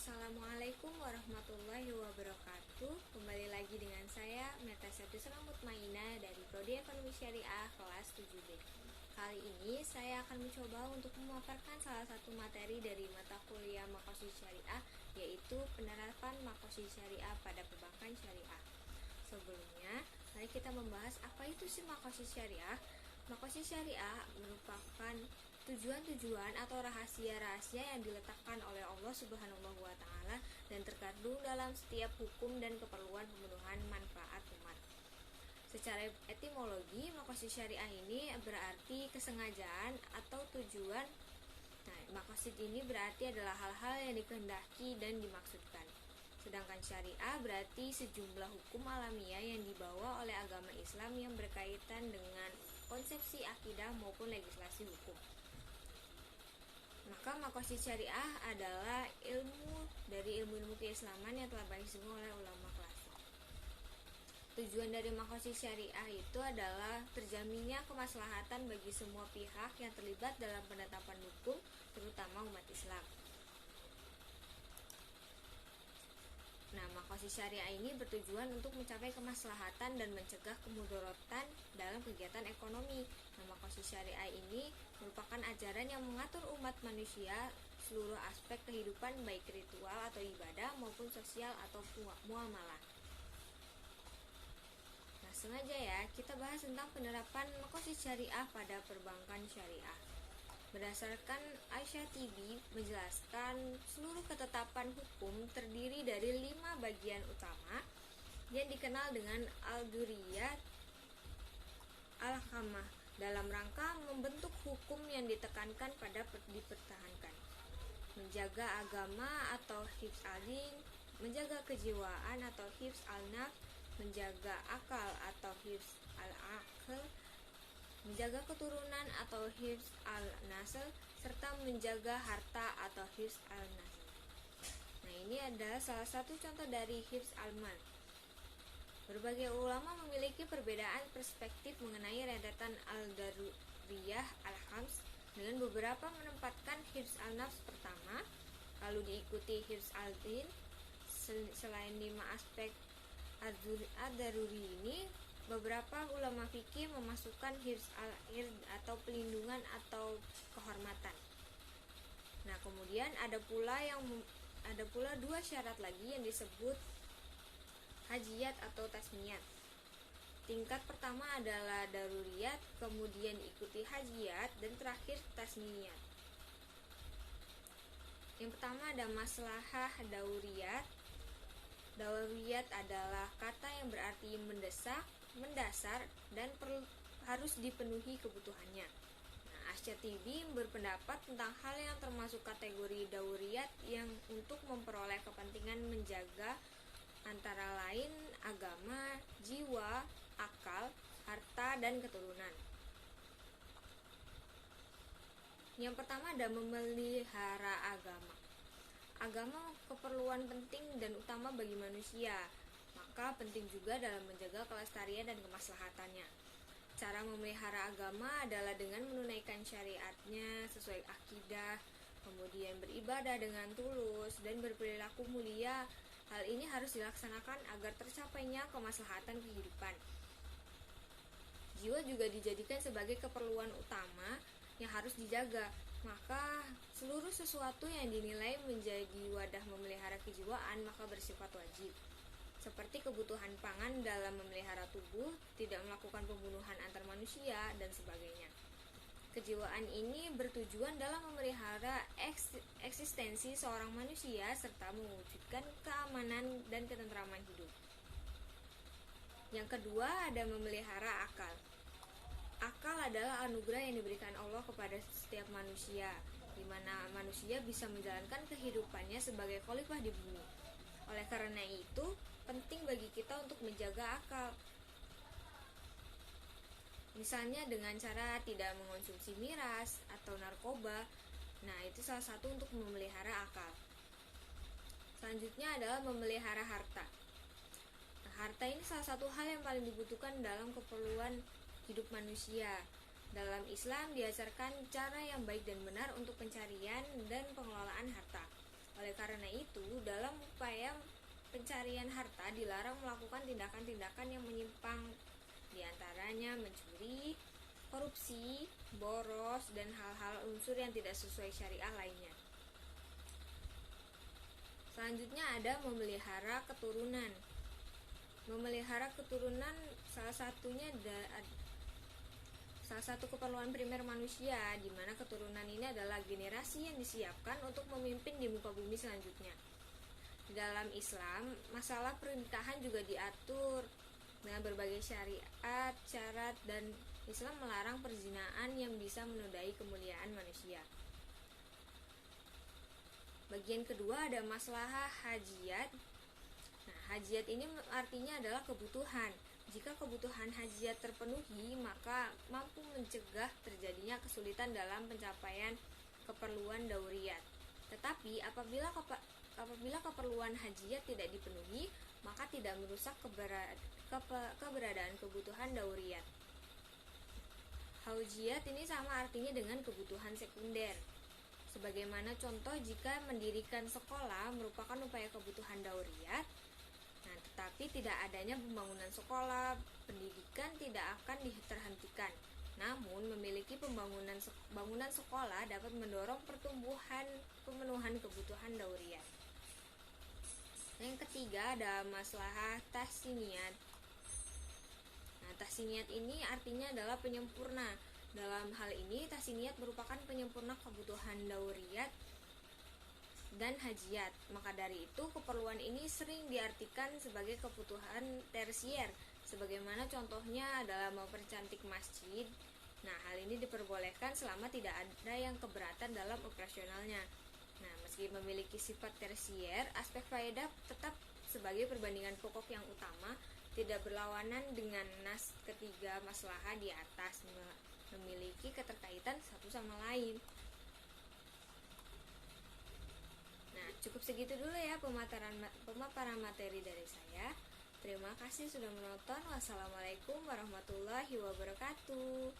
Assalamualaikum warahmatullahi wabarakatuh. Kembali lagi dengan saya Meta Septisra Mutmaina dari Prodi Ekonomi Syariah kelas 7B. Kali ini saya akan mencoba untuk memaparkan salah satu materi dari mata kuliah Maqasid Syariah, yaitu penerapan Maqasid Syariah pada perbankan syariah. Sebelumnya, mari kita membahas apa itu sih Maqasid Syariah. Maqasid Syariah merupakan tujuan-tujuan atau rahasia-rahasia yang diletakkan oleh Allah Subhanahu wa Ta'ala dan terkandung dalam setiap hukum dan keperluan pemenuhan manfaat umat. Secara etimologi, maqasid syariah ini berarti kesengajaan atau tujuan. Nah, maqasid ini berarti adalah hal-hal yang dikehendaki dan dimaksudkan. Sedangkan syariah berarti sejumlah hukum alamiah yang dibawa oleh agama Islam yang berkaitan dengan konsepsi akidah maupun legislasi hukum. Maka maqasid syariah adalah ilmu dari ilmu-ilmu keislaman yang telah banyak disebut oleh ulama klasik. Tujuan dari maqasid syariah itu adalah terjaminnya kemaslahatan bagi semua pihak yang terlibat dalam penetapan hukum, terutama umat Islam. Nah, maqasid syariah ini bertujuan untuk mencapai kemaslahatan dan mencegah kemudaratan dalam kegiatan ekonomi. Nah, maqasid syariah ini merupakan ajaran yang mengatur umat manusia seluruh aspek kehidupan, baik ritual atau ibadah maupun sosial atau muamalah. Nah, sengaja ya kita bahas tentang penerapan maqasid syariah pada perbankan syariah. Berdasarkan Asy-Syatibi menjelaskan seluruh ketetapan hukum terdiri dari 5 bagian utama yang dikenal dengan al-duriyat al-hamah dalam rangka membentuk hukum yang ditekankan pada dipertahankan, menjaga agama atau hifz al-din, menjaga kejiwaan atau hifz al-nafs, menjaga akal atau hifz al-aql, menjaga keturunan atau hifz al-nasl, serta menjaga harta atau hifz al-nasl. Nah, ini adalah salah satu contoh dari hifz al-mal. Berbagai ulama memiliki perbedaan perspektif mengenai rentetan al-daruriyah al-khams, dengan beberapa menempatkan hifz al-nafs pertama, lalu diikuti hifz al-din. Selain 5 aspek ad-daruri ini, beberapa ulama fikih memasukkan hifz al-ird atau pelindungan atau kehormatan. Nah, kemudian ada pula 2 syarat lagi yang disebut hajiyat atau tasmiyat. Tingkat pertama adalah daruriyat, kemudian diikuti hajiyat, dan terakhir tasmiyat. Yang pertama ada maslahah dauriyat. Dauriyat adalah kata yang berarti mendesak, mendasar, dan harus dipenuhi kebutuhannya. Nah, Asy-Syatibi berpendapat tentang hal yang termasuk kategori dauriyat yang untuk memperoleh kepentingan menjaga antara lain agama, jiwa, akal, harta, dan keturunan. Yang pertama ada memelihara agama. Agama keperluan penting dan utama bagi manusia, maka penting juga dalam menjaga kelestarian dan kemaslahatannya. Cara memelihara agama adalah dengan menunaikan syariatnya sesuai akidah, kemudian beribadah dengan tulus, dan berperilaku mulia. Hal ini harus dilaksanakan agar tercapainya kemaslahatan kehidupan. Jiwa juga dijadikan sebagai keperluan utama yang harus dijaga, maka seluruh sesuatu yang dinilai menjadi wadah memelihara kejiwaan maka bersifat wajib, seperti kebutuhan pangan dalam memelihara tubuh, tidak melakukan pembunuhan antar manusia, dan sebagainya. Kejiwaan ini bertujuan dalam memelihara eksistensi seorang manusia serta mewujudkan keamanan dan ketentraman hidup. Yang kedua ada memelihara akal. Akal adalah anugerah yang diberikan Allah kepada setiap manusia, di mana manusia bisa menjalankan kehidupannya sebagai khalifah di bumi. Oleh karena itu, penting bagi kita untuk menjaga akal. Misalnya dengan cara tidak mengonsumsi miras atau narkoba. Nah, itu salah satu untuk memelihara akal. Selanjutnya adalah memelihara harta. Nah, harta ini salah satu hal yang paling dibutuhkan dalam keperluan hidup manusia. Dalam Islam diajarkan cara yang baik dan benar untuk pencarian dan pengelolaan harta. Oleh karena itu, dalam upaya pencarian harta dilarang melakukan tindakan-tindakan yang menyimpang, diantaranya mencuri, korupsi, boros, dan hal-hal unsur yang tidak sesuai syariah lainnya. Selanjutnya ada memelihara keturunan. Memelihara keturunan salah satu keperluan primer manusia, di mana keturunan ini adalah generasi yang disiapkan untuk memimpin di muka bumi selanjutnya. Di dalam Islam, masalah pernikahan juga diatur dengan berbagai syariat, syarat, dan Islam melarang perzinaan yang bisa menodai kemuliaan manusia. Bagian kedua ada maslahah hajiyat. Nah, hajiyat ini artinya adalah kebutuhan. Jika kebutuhan hajiyat terpenuhi, maka mampu mencegah terjadinya kesulitan dalam pencapaian keperluan dauriyat. Tetapi apabila keperluan hajiyat tidak dipenuhi, maka tidak merusak keberadaan kebutuhan dauriyat. Haujiyat ini sama artinya dengan kebutuhan sekunder. Sebagaimana contoh, jika mendirikan sekolah merupakan upaya kebutuhan dauriyat, tetapi tidak adanya pembangunan sekolah, pendidikan tidak akan terhentikan. Namun, memiliki bangunan sekolah dapat mendorong pemenuhan kebutuhan dauriyat. Yang ketiga ada maslahah tahsiniyat. Nah, tahsiniyat ini artinya adalah penyempurna. Dalam hal ini, tahsiniyat merupakan penyempurna kebutuhan dauriyat dan hajiyat. Maka dari itu, keperluan ini sering diartikan sebagai kebutuhan tersier, sebagaimana contohnya adalah mempercantik masjid. Nah, hal ini diperbolehkan selama tidak ada yang keberatan dalam operasionalnya. Nah, meski memiliki sifat tersier, aspek faedah tetap sebagai perbandingan pokok yang utama, tidak berlawanan dengan nas ketiga maslahah di atas, memiliki keterkaitan satu sama lain. Nah, cukup segitu dulu ya pemaparan materi dari saya. Terima kasih sudah menonton. Wassalamualaikum warahmatullahi wabarakatuh.